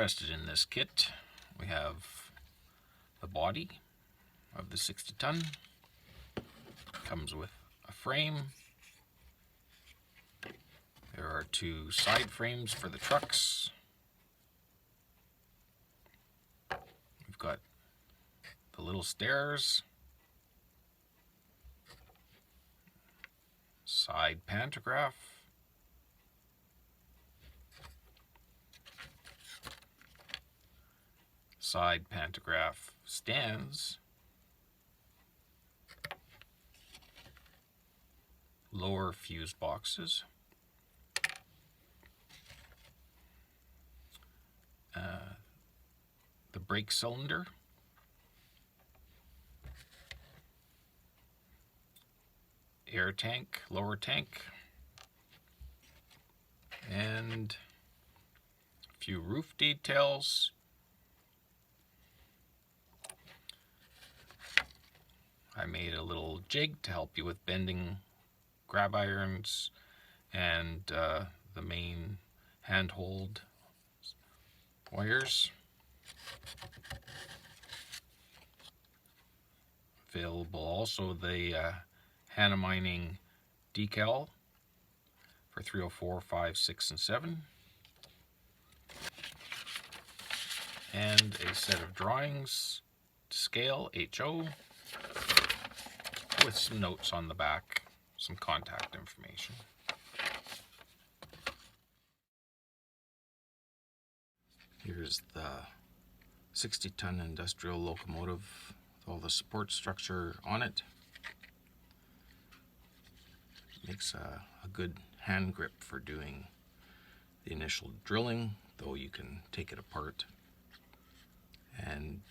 interested in this kit, we have the body of the 60-ton. Comes with a frame. There are two side frames for the trucks. We've got the little stairs, side pantograph, side pantograph stands, lower fuse boxes, the brake cylinder, air tank, lower tank, and a few roof details. I made a little jig to help you with bending grab irons and the main handhold wires. Available also the Hanna Mining decal for 304, 5, 6, and 7. And a set of drawings to scale, HO, with some notes on the back, some contact information. Here's the 60-ton industrial locomotive with all the support structure on it. Makes a good hand grip for doing the initial drilling, though you can take it apart and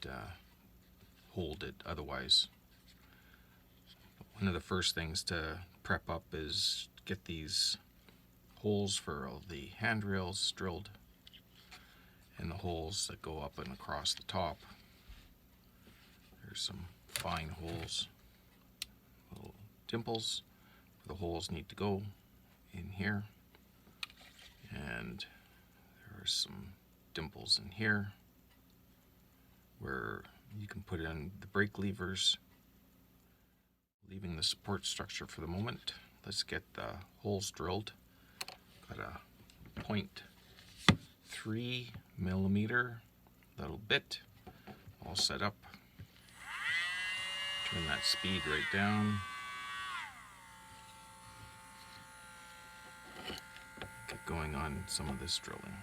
hold it otherwise. One of the first things to prep up is get these holes for all the handrails drilled and the holes that go up and across the top. There's some fine holes, little dimples where the holes need to go in here, and there are some dimples in here where you can put in the brake levers. Leaving the support structure for the moment, let's get the holes drilled. Got a 0.3 millimeter little bit all set up. Turn that speed right down. Get going on some of this drilling.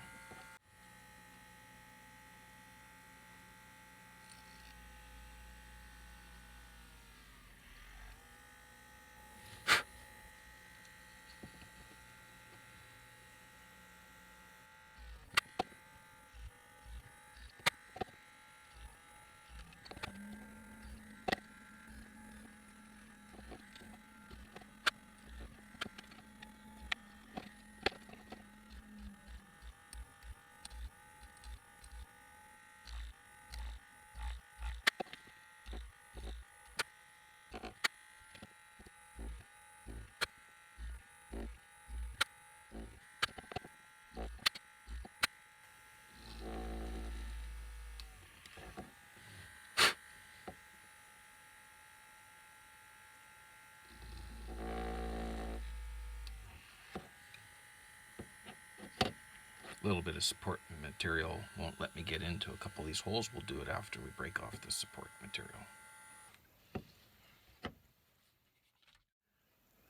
A little bit of support material won't let me get into a couple of these holes. We'll do it after we break off the support material.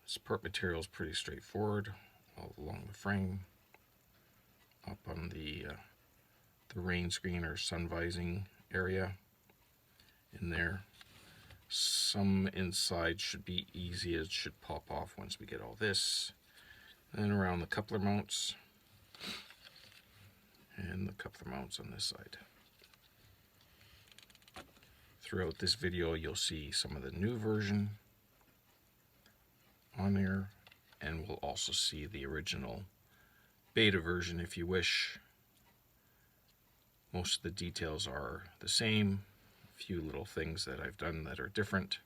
Support material is pretty straightforward, all along the frame, up on the rain screen or sun vising area in there. Some inside should be easy, it should pop off once we get all this. And around the coupler mounts, and the coupler mounts on this side. Throughout this video you'll see some of the new version on there, and we'll also see the original beta version if you wish. Most of the details are the same, a few little things that I've done that are different,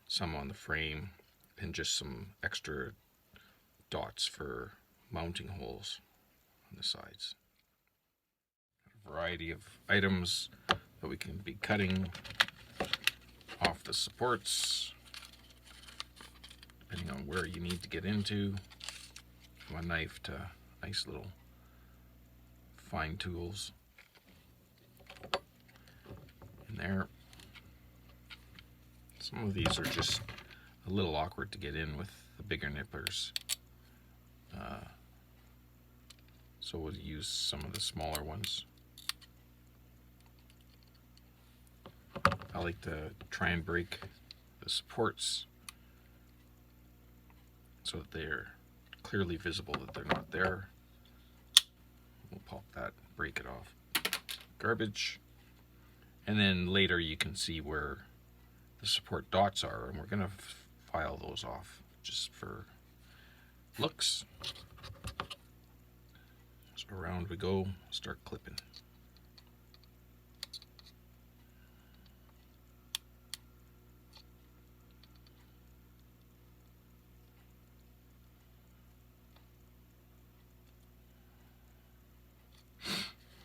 some on the frame, and just some extra dots for mounting holes on the sides. variety of items that we can be cutting off the supports, depending on where you need to get into, from a knife to nice little fine tools in there. Some of these are just a little awkward to get in with the bigger nippers, so we'll use some of the smaller ones. I like to try and break the supports so that they're clearly visible that they're not there. We'll pop that, break it off. Garbage. And then later you can see where the support dots are, and we're going to file those off just for looks. So around we go, start clipping.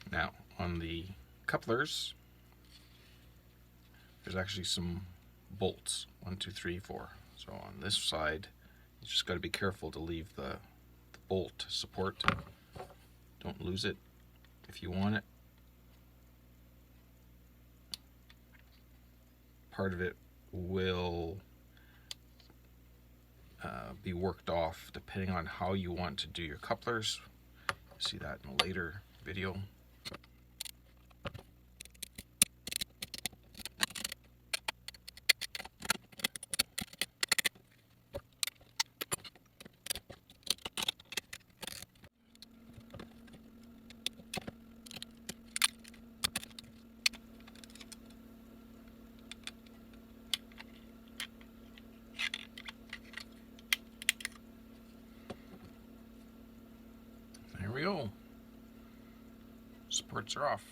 Now, on the couplers, there's actually some bolts. 1, 2, 3, 4. So on this side, you just got to be careful to leave the bolt support. Don't lose it if you want it. Part of it will be worked off depending on how you want to do your couplers. You'll see that in a later video. There we go. Supports are off.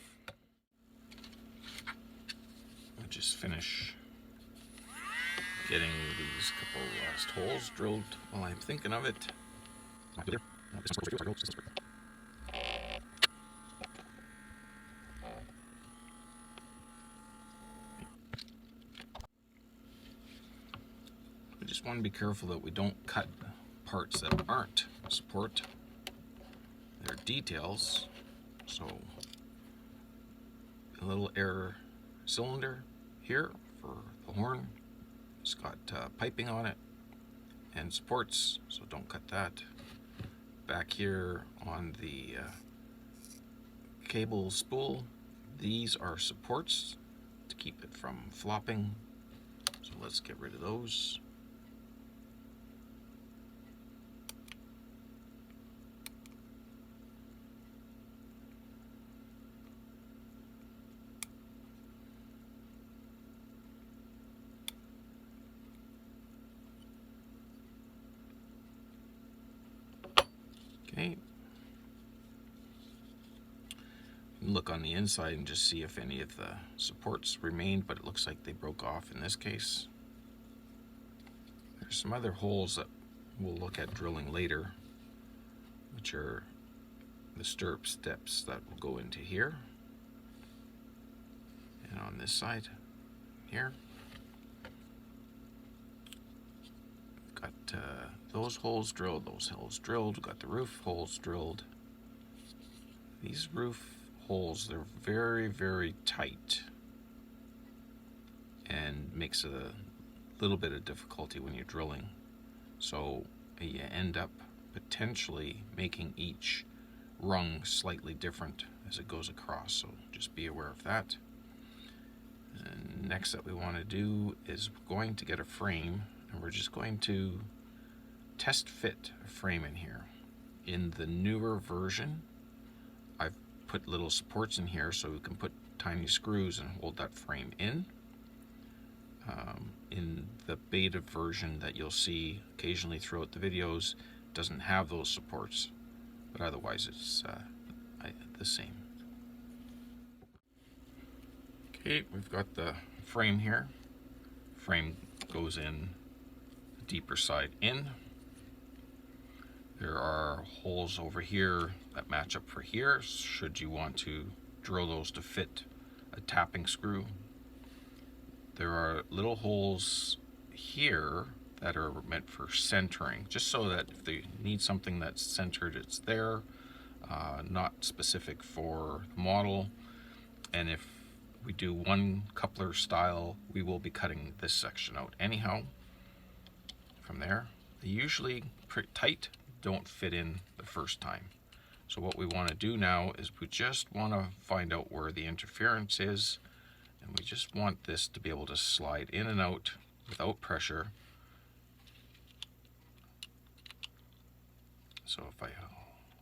I'll just finish getting these couple last holes drilled while I'm thinking of it. We just want to be careful that we don't cut parts that aren't support. They're details. So a little air cylinder here for the horn. It's got piping on it and supports, so don't cut that. Back here on the cable spool, these are supports to keep it from flopping. So let's get rid of those. Okay. Look on the inside and just see if any of the supports remained, but it looks like they broke off in this case. There's some other holes that we'll look at drilling later, which are the stirrup steps that will go into here. And on this side, here. Got those holes drilled, those holes drilled. Got the roof holes drilled. These roof holes, they're very, very tight and makes it a little bit of difficulty when you're drilling. So you end up potentially making each rung slightly different as it goes across, so just be aware of that. And next that we want to do is we're going to get a frame, and we're just going to test fit a frame in here. In the newer version, I've put little supports in here so we can put tiny screws and hold that frame in. In the beta version that you'll see occasionally throughout the videos, doesn't have those supports, but otherwise it's the same. Okay, we've got the frame here. Frame goes in the deeper side in. There are holes over here that match up for here should you want to drill those to fit a tapping screw. There are little holes here that are meant for centering, just so that if they need something that's centered, it's there, not specific for the model. And if we do one coupler style, we will be cutting this section out anyhow. From there, they usually pretty tight, don't fit in the first time. So what we want to do now is we just want to find out where the interference is, and we just want this to be able to slide in and out without pressure. So if I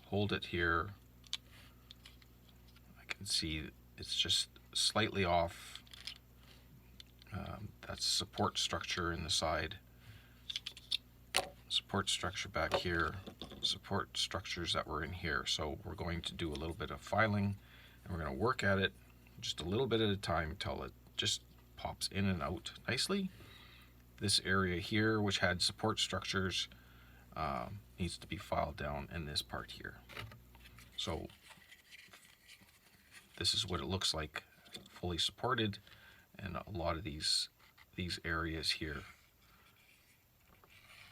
hold it here, I can see it's just slightly off. That's support structure in the side, support structure back here, support structures that were in here. So we're going to do a little bit of filing, and we're going to work at it just a little bit at a time until it just pops in and out nicely. This area here, which had support structures, needs to be filed down in this part here. So this is what it looks like fully supported, and a lot of these areas here,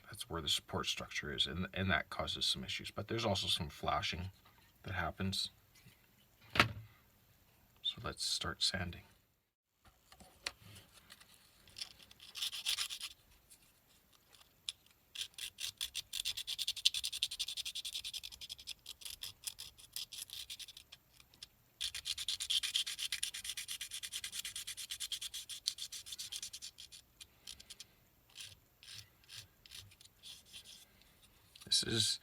that's where the support structure is, and that causes some issues. But there's also some flashing that happens. So let's start sanding. This is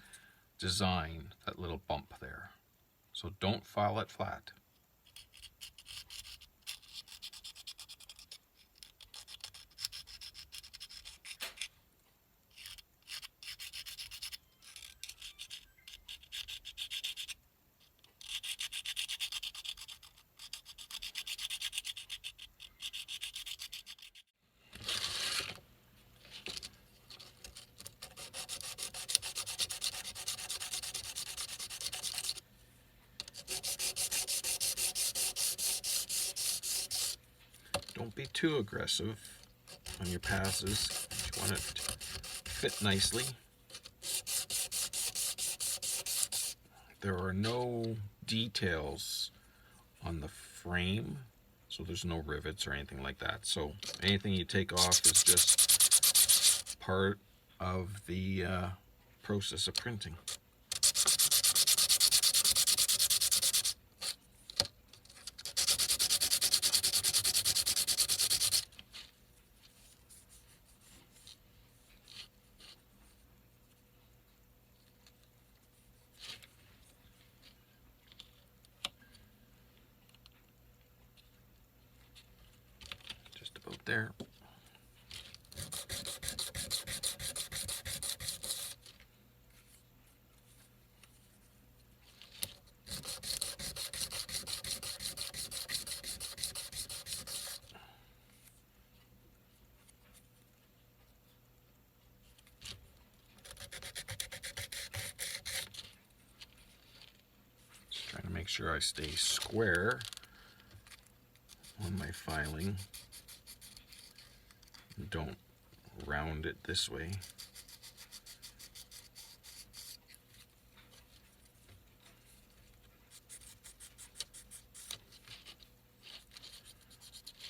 design, that little bump there. So don't file it flat. Don't be too aggressive on your passes. You want it to fit nicely. There are no details on the frame, so there's no rivets or anything like that. So anything you take off is just part of the process of printing. About there. Just trying to make sure I stay square on my filing. Don't round it this way.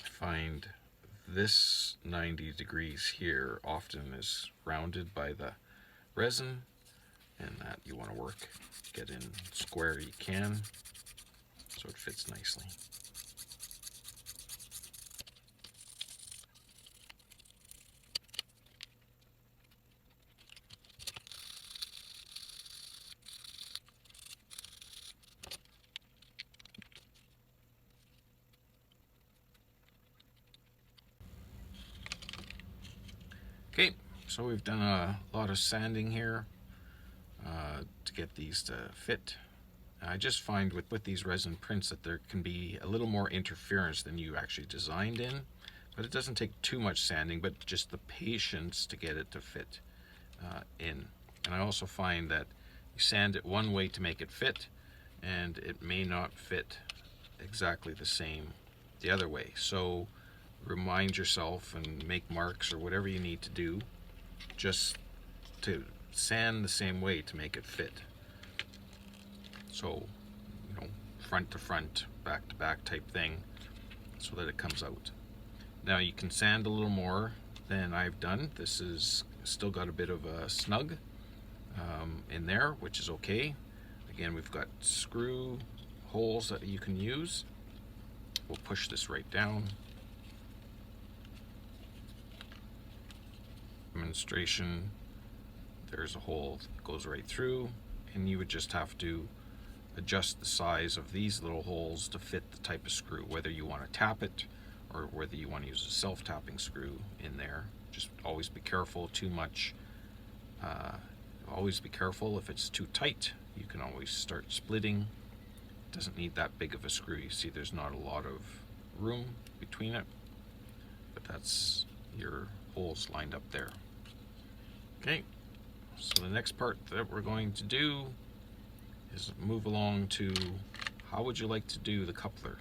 I find this 90 degrees here often is rounded by the resin, and that you want to work, get in square you can, so it fits nicely. Okay, so we've done a lot of sanding here to get these to fit. I just find with these resin prints that there can be a little more interference than you actually designed in, but it doesn't take too much sanding, but just the patience to get it to fit in. And I also find that you sand it one way to make it fit, and it may not fit exactly the same the other way. So remind yourself and make marks or whatever you need to do just to sand the same way to make it fit. So, front to front, back to back type thing, so that it comes out. Now you can sand a little more than I've done. This is still got a bit of a snug in there, which is okay. Again, we've got screw holes that you can use. We'll push this right down. Demonstration. There's a hole that goes right through, and you would just have to adjust the size of these little holes to fit the type of screw, whether you want to tap it or whether you want to use a self-tapping screw in there. Just always be careful. Too much, always be careful. If it's too tight, you can always start splitting. It doesn't need that big of a screw. You see there's not a lot of room between it, but that's your holes lined up there. Okay, so the next part that we're going to do is move along to how would you like to do the coupler.